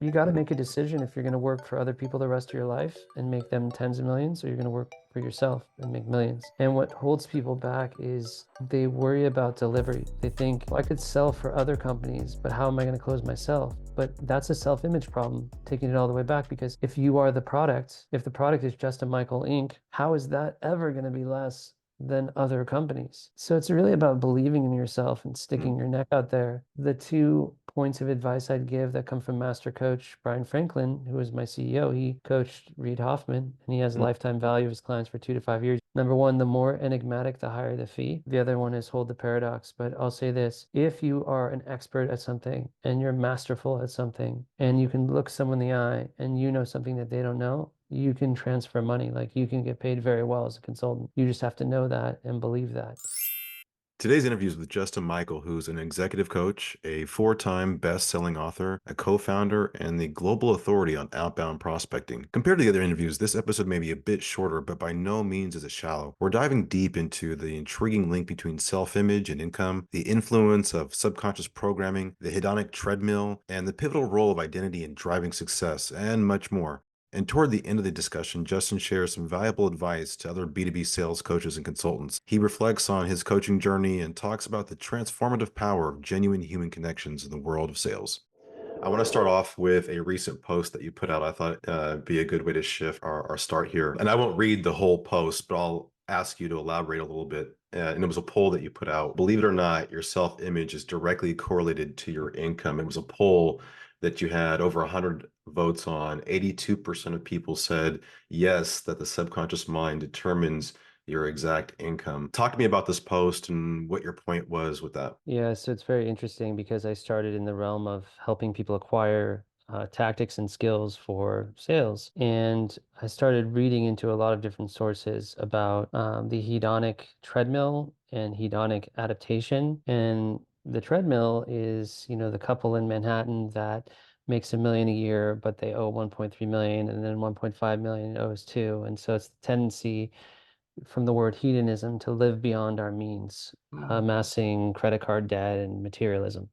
You got to make a decision if you're going to work for other people the rest of your life and make them tens of millions, or you're going to work for yourself and make millions. And what holds people back is they worry about delivery. They think, well, I could sell for other companies, but how am I going to close myself? But that's a self-image problem, taking it all the way back, because if you are the product, if the product is just a Michael Inc., how is that ever going to be less than other companies? So it's really about believing in yourself and sticking Mm, your neck out there. The two points of advice I'd give that come from master coach Brian Franklin, who was my CEO, he coached Reid Hoffman, and he has mm. lifetime value of his clients for 2 to 5 years. Number one, the more enigmatic, the higher the fee. The other one is hold the paradox. But I'll say this, if you are an expert at something and you're masterful at something and you can look someone in the eye and you know something that they don't know, you can transfer money. Like you can get paid very well as a consultant. You just have to know that and believe that. Today's interview is with Justin Michael, who's an executive coach, a four-time best-selling author, a co-founder, and the global authority on outbound prospecting. Compared to the other interviews, this episode may be a bit shorter, but by no means is it shallow. We're diving deep into the intriguing link between self-image and income, the influence of subconscious programming, the hedonic treadmill, and the pivotal role of identity in driving success, and much more. And toward the end of the discussion, Justin shares some valuable advice to other B2B sales coaches and consultants. He reflects on his coaching journey and talks about the transformative power of genuine human connections in the world of sales. I want to start off with a recent post that you put out. I thought be a good way to shift our start here. And I won't read the whole post, but I'll ask you to elaborate a little bit. And it was a poll that you put out. Believe it or not, your self-image is directly correlated to your income. It was a poll that you had over 100 votes on. 82% of people said yes, that the subconscious mind determines your exact income. Talk to me about this post and what your point was with that. Yeah, so it's very interesting because I started in the realm of helping people acquire tactics and skills for sales. And I started reading into a lot of different sources about the hedonic treadmill and hedonic adaptation. And the treadmill is, the couple in Manhattan that makes 1 million a year, but they owe 1.3 million, and then 1.5 million owes too. And so it's the tendency from the word hedonism to live beyond our means, Mm, amassing credit card debt and materialism.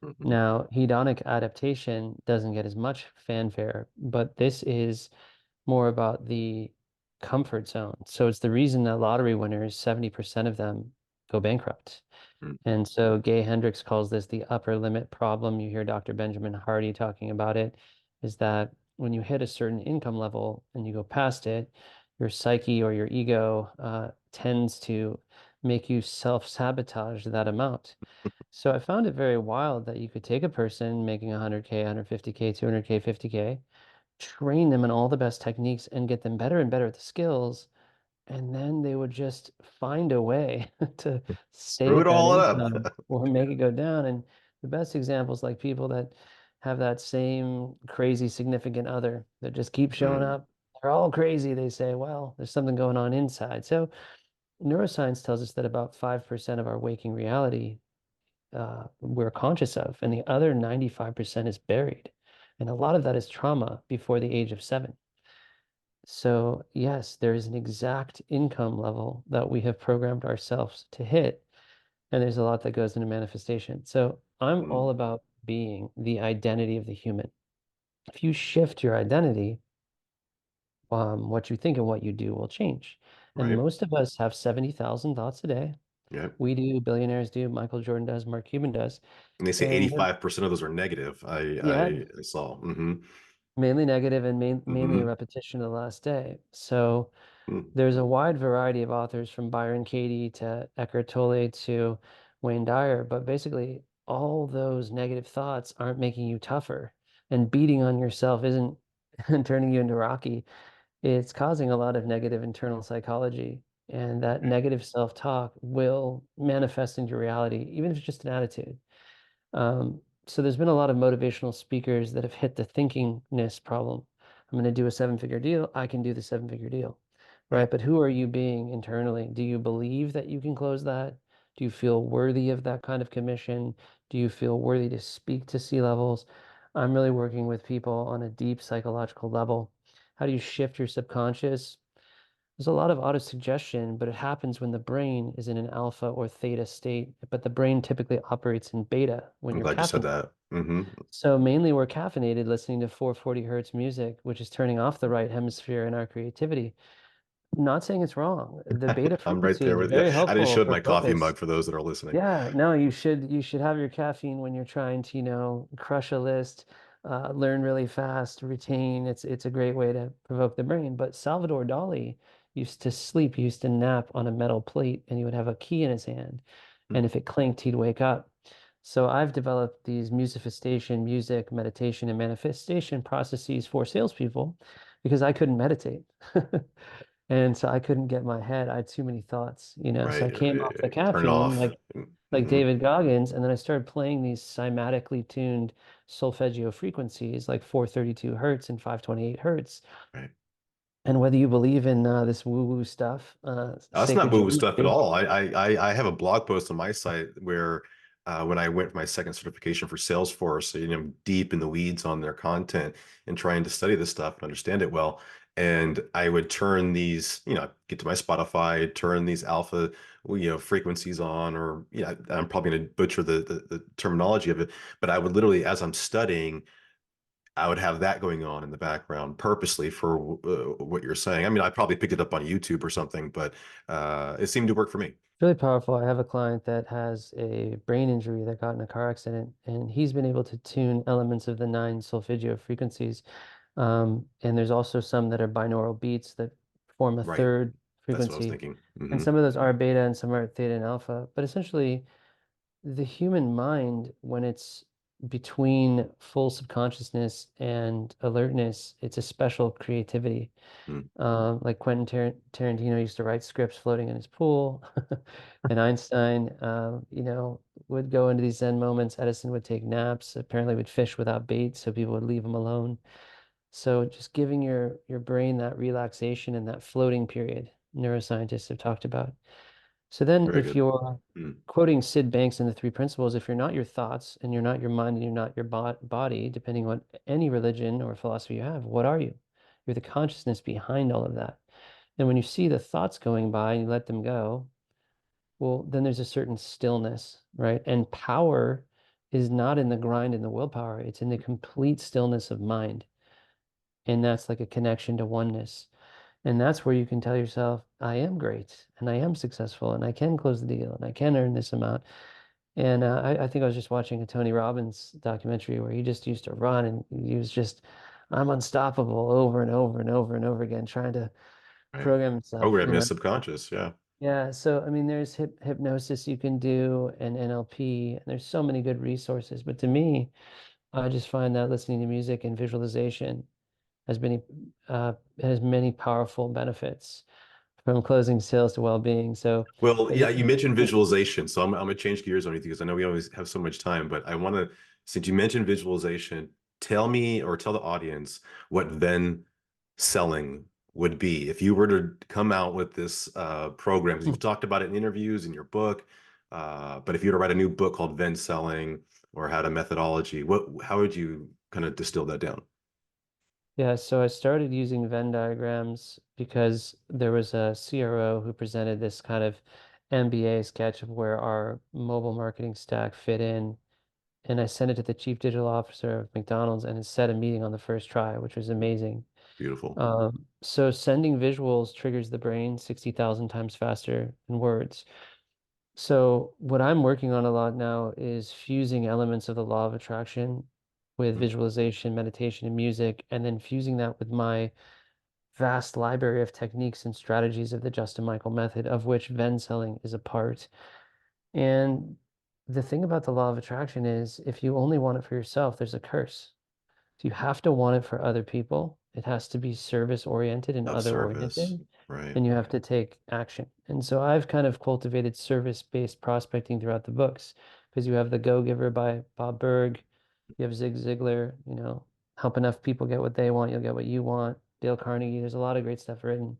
mhm, Now, hedonic adaptation doesn't get as much fanfare, but this is more about the comfort zone. So it's the reason that lottery winners, 70% of them go bankrupt. mm, And so Gay Hendricks calls this the upper limit problem. You hear Dr. Benjamin Hardy talking about it, is that when you hit a certain income level and you go past it, your psyche or your ego tends to make you self-sabotage that amount. So I found it very wild that you could take a person making 100K, 150K, 200K, 50K, train them in all the best techniques and get them better and better at the skills, and then they would just find a way to stay Screw at it that all income up. or make it go down. And the best examples, like people that have that same crazy significant other that just keep showing Mm, up. They're all crazy. They say, well, there's something going on inside. So neuroscience tells us that about 5% of our waking reality we're conscious of, and the other 95% is buried. And a lot of that is trauma before the age of 7. So, yes, there is an exact income level that we have programmed ourselves to hit, and there's a lot that goes into manifestation. So, I'm all mm, about being the identity of the human. If you shift your identity, what you think and what you do will change. And right. most of us have 70,000 thoughts a day. Yeah. We do, billionaires do, Michael Jordan does, Mark Cuban does. And they say And 85% of those are negative. yeah, I saw. mainly negative and mainly a Hmm. repetition of the last day. So, Mm. there's a wide variety of authors from Byron Katie to Eckhart Tolle to Wayne Dyer, but basically all those negative thoughts aren't making you tougher. And beating on yourself isn't turning you into Rocky. It's causing a lot of negative internal psychology. And that negative self-talk will manifest into reality, even if it's just an attitude. So there's been a lot of motivational speakers that have hit the thinkingness problem. I'm going to do a 7-figure deal. I can do the 7-figure deal, Right. right? But who are you being internally? Do you believe that you can close that? Do you feel worthy of that kind of commission? Do you feel worthy to speak to C-levels? I'm really working with people on a deep psychological level. How do you shift your subconscious? There's a lot of autosuggestion, but it happens when the brain is in an alpha or theta state, but the brain typically operates in beta when I'm you're glad you said caffeinated. that. Hmm. So mainly we're caffeinated listening to 440 hertz music, which is turning off the right hemisphere in our creativity. Not saying it's wrong. The beta I'm right frequency there is with you. very I just helpful showed for my coffee focus. mug for those that are listening. Yeah, no, you should have your caffeine when you're trying to, crush a list, learn really fast, retain. It's a great way to provoke the brain. But Salvador Dali used to sleep, he used to nap on a metal plate, and he would have a key in his hand, Hmm. and if it clinked, he'd wake up. So I've developed these musicifestation, music, meditation, and manifestation processes for salespeople because I couldn't meditate. And so I couldn't get my head. I had too many thoughts, So I Right, came right, off the right. Turn caffeine, off. like Hmm. David Goggins, and then I started playing these cymatically tuned solfeggio frequencies, like 432 hertz and 528 hertz. Right. And whether you believe in this woo-woo stuff, That's not sacred woo-woo stuff at geometry, all. I have a blog post on my site where when I went for my second certification for Salesforce, deep in the weeds on their content and trying to study this stuff and understand it well. And I would turn these, get to my Spotify, turn these alpha, frequencies on, or I'm probably going to butcher the terminology of it, but I would literally, as I'm studying, I would have that going on in the background purposely for what you're saying. I mean, I probably picked it up on YouTube or something, but it seemed to work for me. really powerful. I have a client that has a brain injury that got in a car accident, and he's been able to tune elements of the nine solfeggio frequencies. And there's also some that are binaural beats that form a Right. third That's what I was frequency. thinking. And Hmm. some of those are beta and some are theta and alpha. But essentially, the human mind, when it's between full subconsciousness and alertness, it's a special creativity. Like Tarantino used to write scripts floating in his pool, and Einstein, would go into these Zen moments. Edison would take naps, apparently would fish without bait, so people would leave him alone. So just giving your brain that relaxation and that floating period, neuroscientists have talked about. So then Very if good. you're Mm. quoting Sid Banks in the three principles, if you're not your thoughts and you're not your mind and you're not your body, depending on any religion or philosophy you have, what are you? You're the consciousness behind all of that. And when you see the thoughts going by and you let them go, well, then there's a certain stillness, right? And power is not in the grind and the willpower, it's in the complete stillness of mind. And that's like a connection to oneness. And that's where you can tell yourself, I am great and I am successful and I can close the deal and I can earn this amount. And I think I was just watching a Tony Robbins documentary where he just used to run and he was just, I'm unstoppable over and over and over and over again, trying to Right. program himself, Program is subconscious. Yeah. Yeah. So, I mean, there's hypnosis you can do and NLP, and there's so many good resources. But to me, I just find that listening to music and visualization has many powerful benefits from closing sales to well-being. So Well, yeah, again, you mentioned visualization, so I'm gonna change gears on you because I know we always have so much time, but I want to, since you mentioned visualization, tell me or tell the audience what Venn selling would be if you were to come out with this program. Because you've talked about it in interviews in your book, but if you were to write a new book called Venn Selling or had a methodology, how would you kind of distill that down? yeah, so I started using Venn diagrams because there was a CRO who presented this kind of MBA sketch of where our mobile marketing stack fit in. And I sent it to the chief digital officer of McDonald's and it set a meeting on the first try, which was amazing. Beautiful. So sending visuals triggers the brain 60,000 times faster than words. So what I'm working on a lot now is fusing elements of the law of attraction with Mm. visualization, meditation, and music, and then fusing that with my vast library of techniques and strategies of the Justin Michael method, of which Venn selling is a part. And the thing about the law of attraction is if you only want it for yourself, there's a curse. So you have to want it for other people. It has to be service oriented and Of other service, oriented, right? and you have to take action. And so I've kind of cultivated service-based prospecting throughout the books because you have The Go-Giver by Bob Berg, you have Zig Ziglar, help enough people get what they want, you'll get what you want. Dale Carnegie, there's a lot of great stuff written.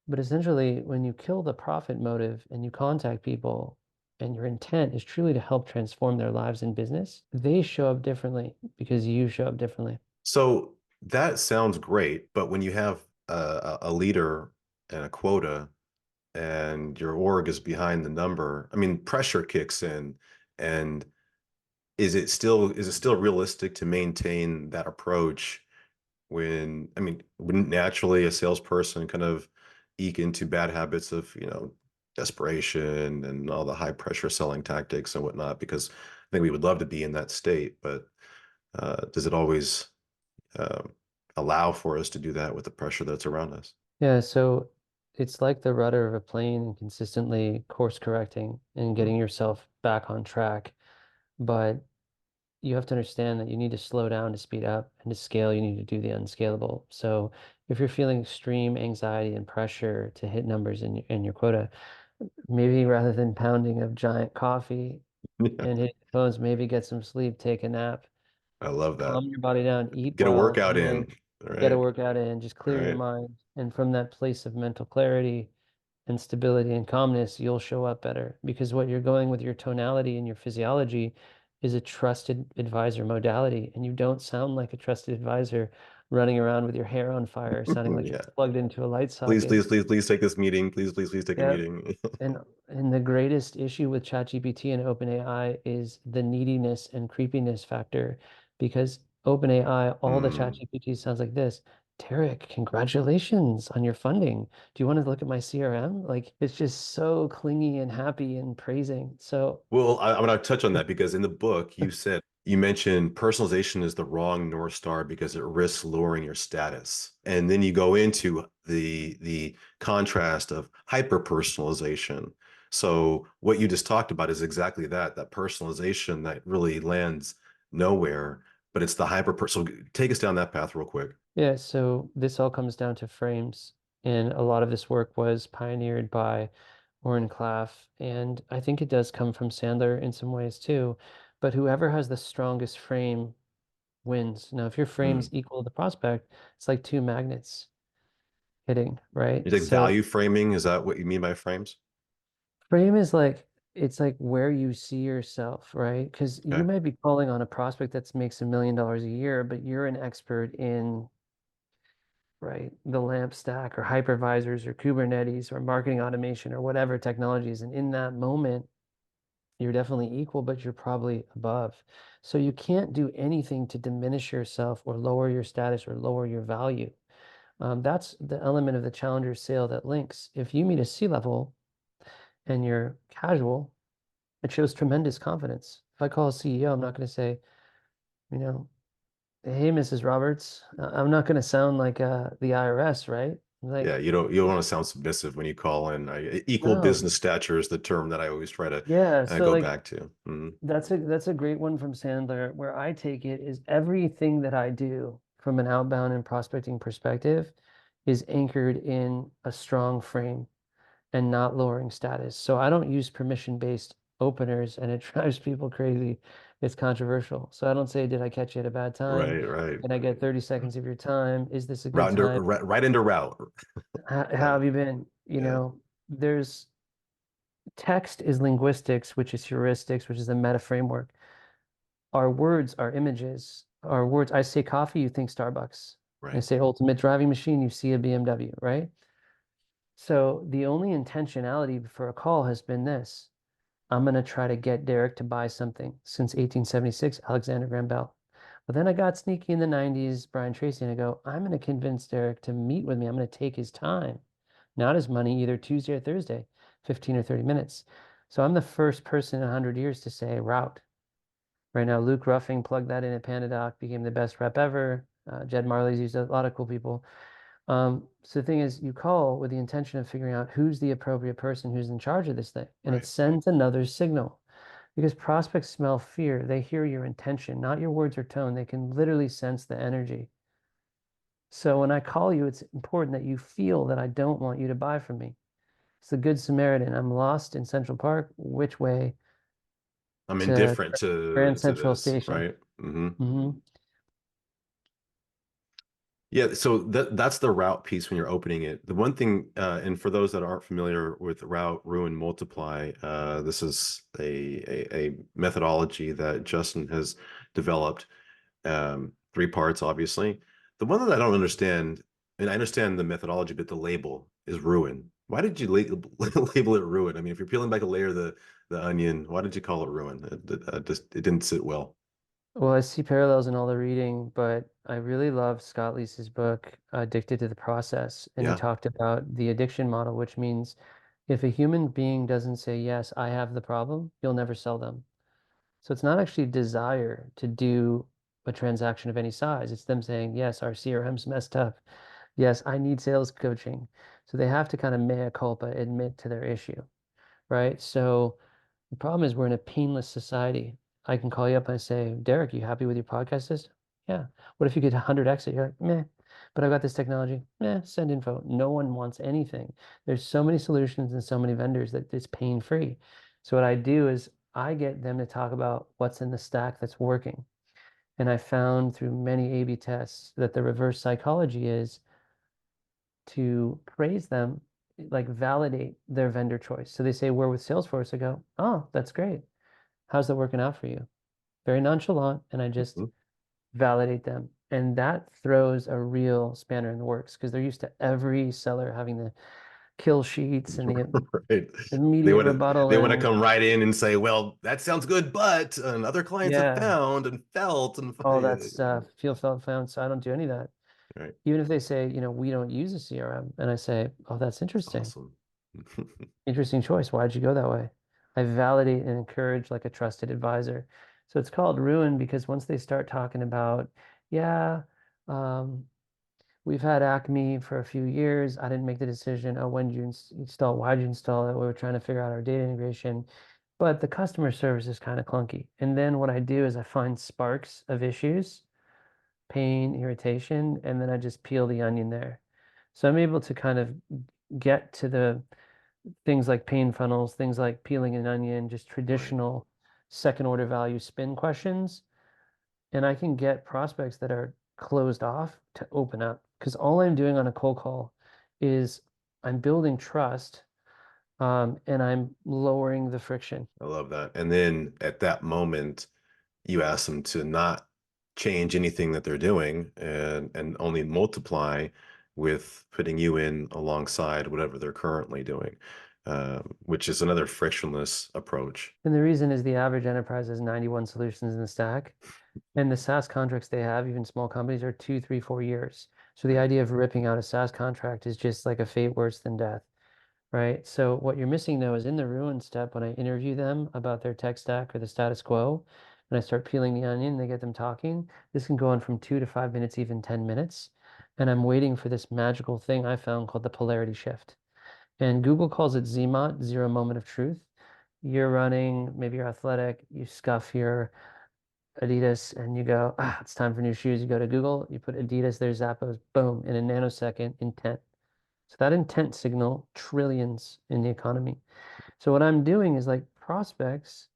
But essentially, when you kill the profit motive and you contact people and your intent is truly to help transform their lives in business, they show up differently because you show up differently. So that sounds great, but when you have a leader and a quota and your org is behind the number, I mean, pressure kicks in. And is it still realistic to maintain that approach when, I mean, wouldn't naturally a salesperson kind of eke into bad habits of, desperation and all the high pressure selling tactics and whatnot? Because I think we would love to be in that state, but does it always uh, allow for us to do that with the pressure that's around us? Yeah, so it's like the rudder of a plane and consistently course correcting and Mm. getting yourself back on track. But you have to understand that you need to slow down to speed up, and to scale, you need to do the unscalable. So if you're feeling extreme anxiety and pressure to hit numbers in your quota, maybe rather than pounding a giant coffee Yeah, and hitting the phones, maybe get some sleep, take a nap, I love that. calm your body down, eat Get a well, workout and in. then All get a right. workout in, just All clear your right. mind. And from that place of mental clarity and stability and calmness, you'll show up better, because what you're going with your tonality and your physiology is a trusted advisor modality. And you don't sound like a trusted advisor running around with your hair on fire, sounding like you're Yeah. plugged into a light Please, socket. please, please, please take this meeting. Please, please, please take a Yeah. meeting. And the greatest issue with ChatGPT and OpenAI is the neediness and creepiness factor, because OpenAI, all the Hmm. ChatGPT sounds like this. Tarek, congratulations on your funding. Do you want to look at my CRM? Like, it's just so clingy and happy and praising. So, Well, I'm going to touch on that because in the book you mentioned personalization is the wrong North Star because it risks lowering your status. And then you go into the contrast of hyper personalization. So what you just talked about is exactly that personalization that really lands nowhere, but it's the so take us down that path real quick. yeah, so this all comes down to frames. And a lot of this work was pioneered by Oren Klaff, and I think it does come from Sandler in some ways too. But whoever has the strongest frame wins. Now, if your frame's Hmm. equal to the prospect, it's like two magnets hitting, right? You think So value framing, is that what you mean by frames? frame is like, it's like where you see yourself, right? Because you Okay. might be calling on a prospect that makes $1 million a year, but you're an expert in, right, the lamp stack or hypervisors or Kubernetes or marketing automation or whatever technologies. And in that moment, you're definitely equal, but you're probably above. So you can't do anything to diminish yourself or lower your status or lower your value. That's the element of the challenger sale that links. If you meet a C-level and you're casual, it shows tremendous confidence. If I call a CEO, I'm not going to say, you know, hey, Mrs. Roberts. I'm not going to sound like the IRS, right? Yeah, Like, you don't want to sound submissive when you call in. Equal no. business stature is the term that I always try to Yeah. So go like, back to. Mhm. that's a great one from Sandler. Where I take it is everything that I do from an outbound and prospecting perspective is anchored in a strong frame and not lowering status. So I don't use permission-based openers, and it drives people crazy. It's controversial. So I don't say, did I catch you at a bad time? Right, right. Can I get 30 seconds of your time? Is this a good Route into, time? right into route. How That, have you been? yeah, There's text is linguistics, which is heuristics, which is the meta framework. Our words are images. Our words, I say coffee, you think Starbucks. I right. say ultimate driving machine, you see a BMW, right? So the only intentionality for a call has been this. I'm going to try to get Derek to buy something since 1876, Alexander Graham Bell. But then I got sneaky in the 90s, Brian Tracy, and I go, I'm going to convince Derek to meet with me. I'm going to take his time, not his money, either Tuesday or Thursday, 15 or 30 minutes. So I'm the first person in 100 years to say route. Right now, Luke Ruffing plugged that in at PandaDoc, became the best rep ever. Jed Marley's used a lot of cool people. So the thing is, you call with the intention of figuring out who's the appropriate person who's in charge of this thing, and it Right. sends another signal. Because prospects smell fear, they hear your intention, not your words or tone. They can literally sense the energy. So when I call you, it's important that you feel that I don't want you to buy from me. It's the Good Samaritan. I'm lost in Central Park. Which way I'm to indifferent Grand to Central this, Station? right? Hmm. Hmm. Yeah, so that's the route piece when you're opening it. The one thing, and for those that aren't familiar with route, ruin, multiply, this is a methodology that Justin has developed. Three parts, obviously. The one that I don't understand, and I understand the methodology, but the label. is ruin. Why did you label, label it ruin? I mean, if you're peeling back a layer of the onion, why did you call it ruin? It didn't sit well. Well, I see parallels in all the reading, but I really love Scott Leese's book, Addicted to the Process. And he Yeah. talked about the addiction model, which means if a human being doesn't say, yes, I have the problem, you'll never sell them. So it's not actually desire to do a transaction of any size. It's them saying, yes, our CRM's messed up. Yes, I need sales coaching. So they have to kind of mea culpa, admit to their issue, right? So the problem is we're in a painless society. I can call you up and I say, Derek, you happy with your podcast system? Yeah. What if you could 100x it? You're like, meh. But I've got this technology. Meh, send info. No one wants anything. There's so many solutions and so many vendors that it's pain free. So what I do is I get them to talk about what's in the stack that's working. And I found through many A/B tests that the reverse psychology is to praise them, like validate their vendor choice. So they say, we're with Salesforce. I go, oh, that's great. How's that working out for you? Very nonchalant, and I just Mhm. validate them. And that throws a real spanner in the works because they're used to every seller having the kill sheets and the Right. They immediate want to rebuttal. they want to And come right in and say, well, that sounds good, but other clients have yeah, found and felt and all that stuff, feel, felt, found. So I don't do any of that. right. Even if they say, we don't use a CRM, and I say, oh, that's interesting. Awesome. Interesting choice. Why'd you go that way? I validate and encourage like a trusted advisor. So it's called ruin because once they start talking about, yeah, um, we've had Acme for a few years. I didn't make the decision. Oh, when did you install? Why did you install it? We were trying to figure out our data integration. But the customer service is kind of clunky. And then what I do is I find sparks of issues, pain, irritation, and then I just peel the onion there. So I'm able to kind of get to the things like pain funnels, things like peeling an onion, just Right. traditional second order value spin questions. And I can get prospects that are closed off to open up because all I'm doing on a cold call is I'm building trust, and I'm lowering the friction. I love that. And then at that moment, you ask them to not change anything that they're doing and only multiply with putting you in alongside whatever they're currently doing, which is another frictionless approach. And the reason is the average enterprise has 91 solutions in the stack. And the SaaS contracts they have, even small companies, are 2, 3, 4 years. So the Right. idea of ripping out a SaaS contract is just like a fate worse than death. Right. So what you're missing though is in the ruin step when I interview them about their tech stack or the status quo, and I start peeling the onion, they get them talking. This can go on from 2 to 5 minutes, even 10 minutes. And I'm waiting for this magical thing I found called the polarity shift. And Google calls it ZMOT, zero moment of truth. You're running, maybe you're athletic, you scuff your Adidas and you go, it's time for new shoes. You go to Google, you put Adidas, there's Zappos, boom, in a nanosecond, intent. So that intent signal, trillions in the economy. So what I'm doing is like prospects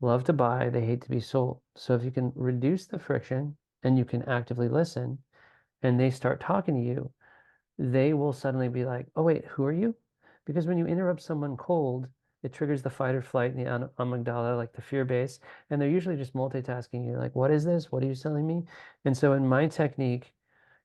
love to buy, they hate to be sold. So if you can reduce the friction and you can actively listen and they start talking to you, they will suddenly be like, oh, wait, who are you? Because when you interrupt someone cold, it triggers the fight or flight in the amygdala, like the fear base. And they're usually just multitasking. You're like, what is this? What are you selling me? And so in my technique,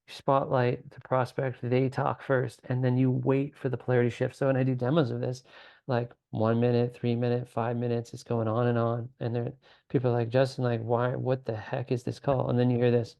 spotlight the prospect, they talk first, and then you wait for the polarity shift. So when I do demos of this, like 1 minute, 3 minute, 5 minutes, it's going on and on. And there people are like, Justin, like, why, what the heck is this call? And then you hear this,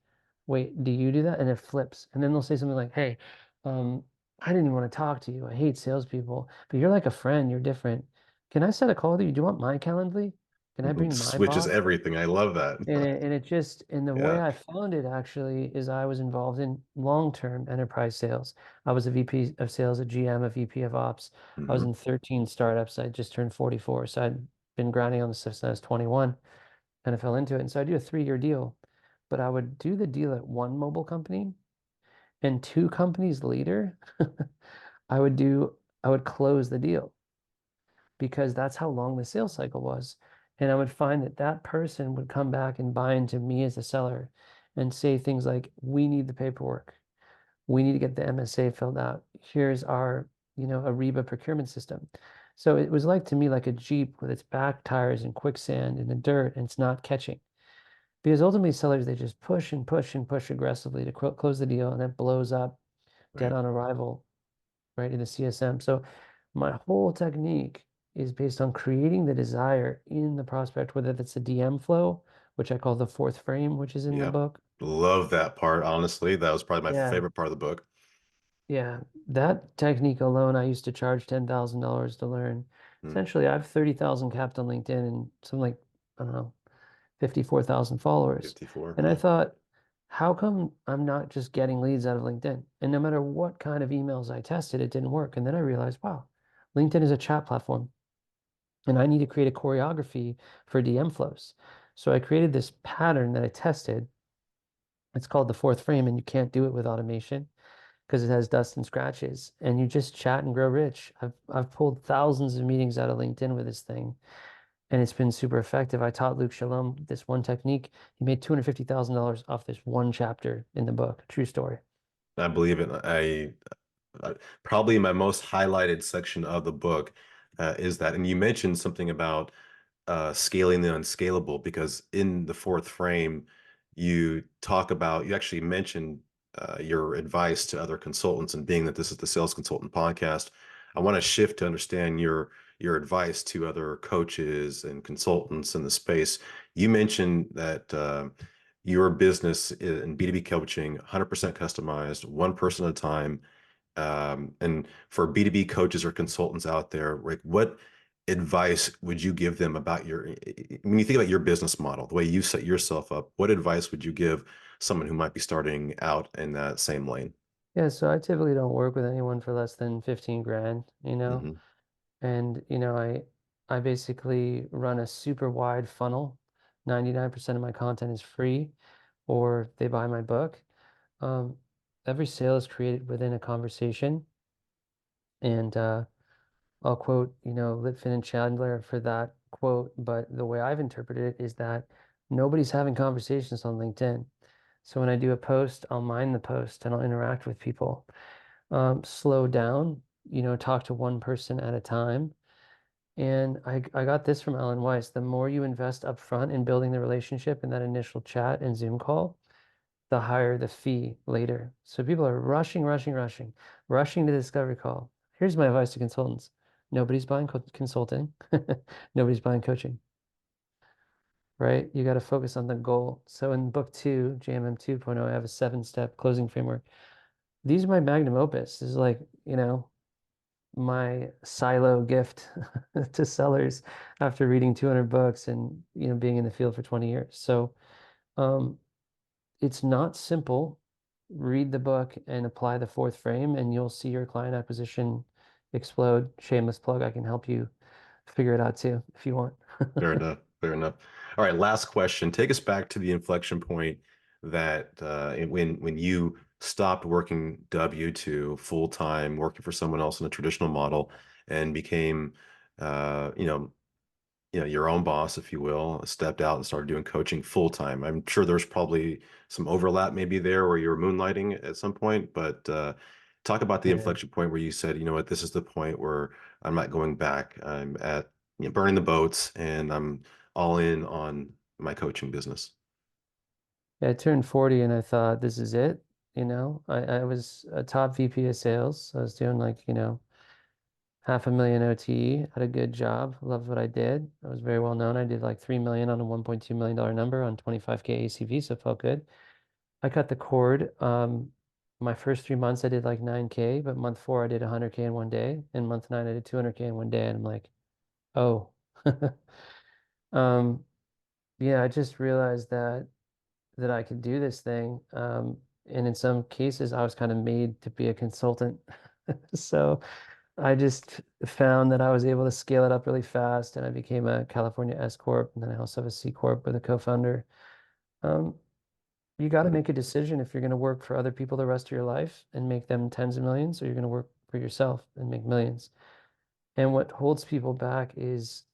wait, do you do that? And it flips. And then they'll say something like, hey, um, I didn't even want to talk to you. I hate salespeople, but you're like a friend, you're different. Can I set a call with you? Do you want my Calendly? Can I bring my Switches boss? everything. I love And that. it just, and the way Yeah. I found it actually is I was involved in long-term enterprise sales. I was a VP of sales, a GM, a VP of ops. I was Hmm. in 13 startups. I just turned 44. So I'd been grinding on the stuff since I was 21, kind of fell into it. And so I do a 3-year deal, but I would do the deal at one mobile company and 2 companies later, I would do, I would close the deal because that's how long the sales cycle was. And I would find that that person would come back and buy into me as a seller and say things like, we need the paperwork. We need to get the MSA filled out. Here's our, Ariba procurement system. So it was like to me like a Jeep with its back tires in quicksand in the dirt and it's not catching. Because ultimately sellers, they just push and push and push aggressively to close the deal and it blows up dead Right. on arrival. right, in the CSM. So my whole technique is based on creating the desire in the prospect, whether that's the DM flow, which I call the fourth frame, which is in the Yep. book. Love that part, honestly. That was probably my Yeah. favorite part of the book. Yeah. That technique alone, I used to charge $10,000 to learn. Hmm. Essentially, I have 30,000 capped on LinkedIn and something like, I don't know, 54,000 followers. 54. And I Yeah. thought, how come I'm not just getting leads out of LinkedIn? And no matter what kind of emails I tested, it didn't work. And then I realized, wow, LinkedIn is a chat platform and I need to create a choreography for DM flows. So I created this pattern that I tested. It's called the fourth frame, and you can't do it with automation because it has dust and scratches. And you just chat and grow rich. I've pulled thousands of meetings out of LinkedIn with this thing, and it's been super effective. I taught Luke Shalom this one technique. He made $250,000 off this one chapter in the book. True story. I believe it. Probably my most highlighted section of the book is that, and you mentioned something about scaling the unscalable because in the fourth frame, you actually mentioned your advice to other consultants, and being that this is the Sales Consultant podcast, I want to shift to understand your advice to other coaches and consultants in the space. You mentioned that your business in B2B coaching, 100% customized, one person at a time. And for B2B coaches or consultants out there, like what advice would you give them about when you think about your business model, the way you set yourself up, what advice would you give someone who might be starting out in that same lane? Yeah, so I typically don't work with anyone for less than 15 grand, Hmm. And I basically run a super wide funnel. 99% of my content is free or they buy my book. Um, every sale is created within a conversation. And I'll quote, Litfin and Chandler for that quote, but the way I've interpreted it is that nobody's having conversations on LinkedIn. So when I do a post, I'll mind the post and I'll interact with people. Slow down, talk to one person at a time. And I got this from Alan Weiss. The more you invest upfront in building the relationship in that initial chat and Zoom call, the higher the fee later. So people are rushing, rushing, rushing, rushing to the discovery call. Here's my advice to consultants. Nobody's buying consulting. Nobody's buying coaching, right? You got to focus on the goal. So in book two, JMM 2.0, I have a 7-step closing framework. These are my magnum opus. This is like, my silo gift to sellers after reading 200 books and, being in the field for 20 years. So, um, it's not simple. Read the book and apply the fourth frame, and you'll see your client acquisition explode. Shameless plug. I can help you figure it out too if you want. Fair enough. Fair enough. All right, last question. Take us back to the inflection point that when you stopped working W-2 full time, working for someone else in a traditional model, and became, uh, you know, your own boss, if you will, stepped out and started doing coaching full time. I'm sure there's probably some overlap maybe there where you were moonlighting at some point, but talk about the Yeah. inflection point where you said, you know what, this is the point where I'm not going back. I'm at burning the boats and I'm all in on my coaching business. Yeah, I turned 40 and I thought, this is it. I was a top VP of sales. I was doing like, 500,000 OTE, had a good job, loved what I did. I was very well known. I did like 3 million on a $1.2 million number on 25K ACV, so it felt good. I cut the cord. My first 3 months I did like 9K, but month four I did 100K in one day, and month nine I did 200K in one day, and I'm like, oh. Um, yeah, I just realized that I could do this thing. And in some cases I was kind of made to be a consultant. So I just found that I was able to scale it up really fast, and I became a California S Corp, and then I also have a C Corp with a co-founder. Um, you got to make a decision if you're going to work for other people the rest of your life and make them tens of millions, or you're going to work for yourself and make millions. And what holds people back is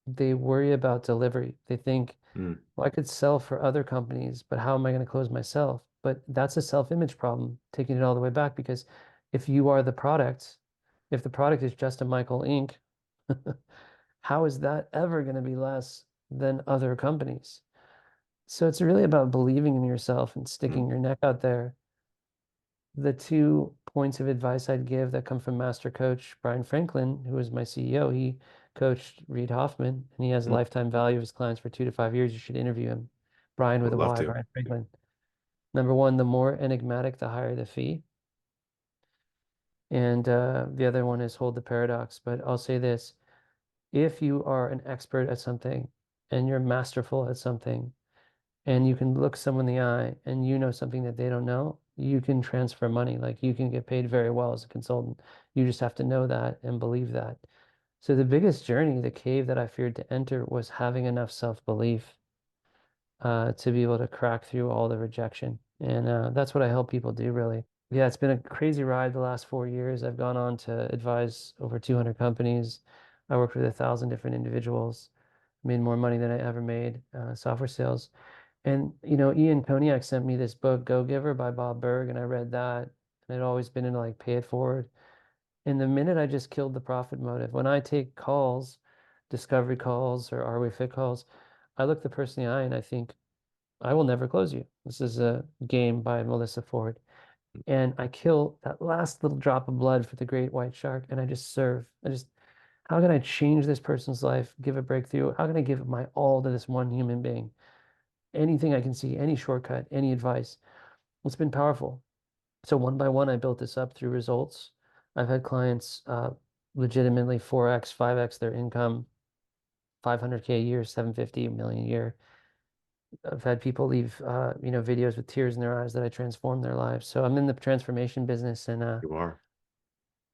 they worry about delivery. They think, Mm, well, I could sell for other companies, but how am I going to close myself? But that's a self-image problem, taking it all the way back, because if you are the product, if the product is just a Michael Inc., how is that ever going to be less than other companies? So it's really about believing in yourself and mm, sticking your neck out there. The two points of advice I'd give that come from master coach Brian Franklin, who was my CEO. He coached Reid Hoffman, and he has a Mm, lifetime value of his clients for 2 to 5 years. You should interview him. Brian with would a love Y, to. Brian Franklin. Number one, the more enigmatic, the higher the fee. And the other one is hold the paradox. But I'll say this, if you are an expert at something and you're masterful at something, and you can look someone in the eye and you know something that they don't know, you can transfer money. Like you can get paid very well as a consultant. You just have to know that and believe that. So the biggest journey, the cave that I feared to enter, was having enough self-belief to be able to crack through all the rejection. And that's what I help people do, really. Yeah, it's been a crazy ride the last 4 years. I've gone on to advise over 200 companies. I worked with 1,000 different individuals, made more money than I ever made, software sales. And, Ian Koniak sent me this book, Go Giver by Bob Berg, and I read that. And I'd always been into like pay it forward. And the minute I just killed the profit motive, when I take calls, discovery calls or Are We Fit calls, I look the person in the eye and I think, I will never close you. This is a game by Melissa Ford. And I kill that last little drop of blood for the great white shark and I just serve. How can I change this person's life, give a breakthrough? How can I give my all to this one human being? Anything I can see, any shortcut, any advice. It's been powerful. So one by one, I built this up through results. I've had clients legitimately 4x, 5x their income, 500K a year, 750 million a year. I've had people leave, videos with tears in their eyes that I transformed their lives. So I'm in the transformation business, and You are.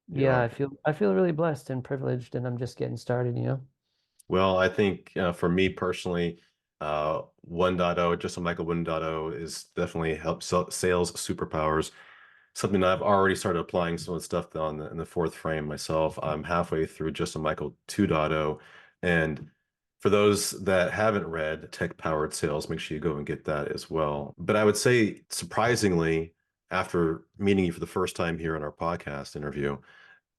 You yeah, are. I feel really blessed and privileged, and I'm just getting started. Well, I think for me personally, 1.0, just a Michael 1.0 is definitely help sales superpowers. Something that I've already started applying some of the stuff on in the fourth frame myself. I'm halfway through just a Michael 2.0. And for those that haven't read Tech Powered Sales, make sure you go and get that as well. But I would say, surprisingly, after meeting you for the first time here on our podcast interview,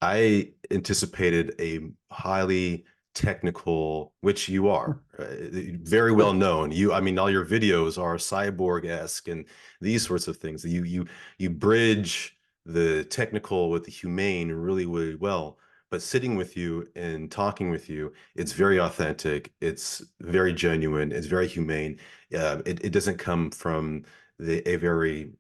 I anticipated a highly technical, which you are, very well known. I mean, all your videos are cyborg-esque and these sorts of things. You bridge the technical with the humane really, really well. But sitting with you and talking with you, it's very authentic. It's very genuine. It's very humane. It doesn't come from a very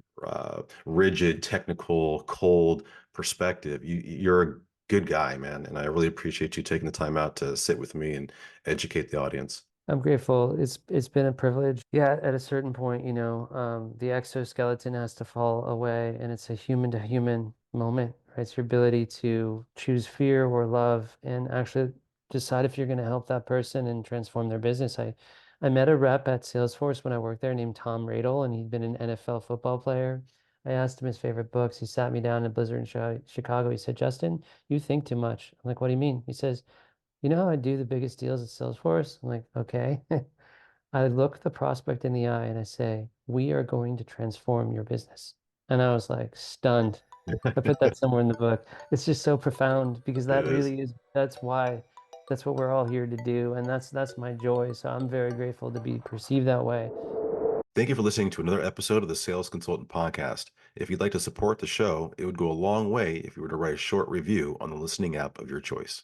rigid, technical, cold perspective. You're a good guy, man, and I really appreciate you taking the time out to sit with me and educate the audience. I'm grateful. It's been a privilege. Yeah, at a certain point, the exoskeleton has to fall away, and it's a human to human moment, right? It's your ability to choose fear or love, and actually decide if you're going to help that person and transform their business. I met a rep at Salesforce when I worked there named Tom Radel, and he'd been an NFL football player. I asked him his favorite books. He sat me down in Blizzard in Chicago. He said, "Justin, you think too much." I'm like, "What do you mean?" He says, "You know how I do the biggest deals at Salesforce?" I'm like, "Okay." I look the prospect in the eye and I say, "We are going to transform your business." And I was like stunned. I put that somewhere in the book. It's just so profound because It that is. really is, that's what we're all here to do. And that's my joy. So I'm very grateful to be perceived that way. Thank you for listening to another episode of the Sales Consultant Podcast. If you'd like to support the show, it would go a long way if you were to write a short review on the listening app of your choice.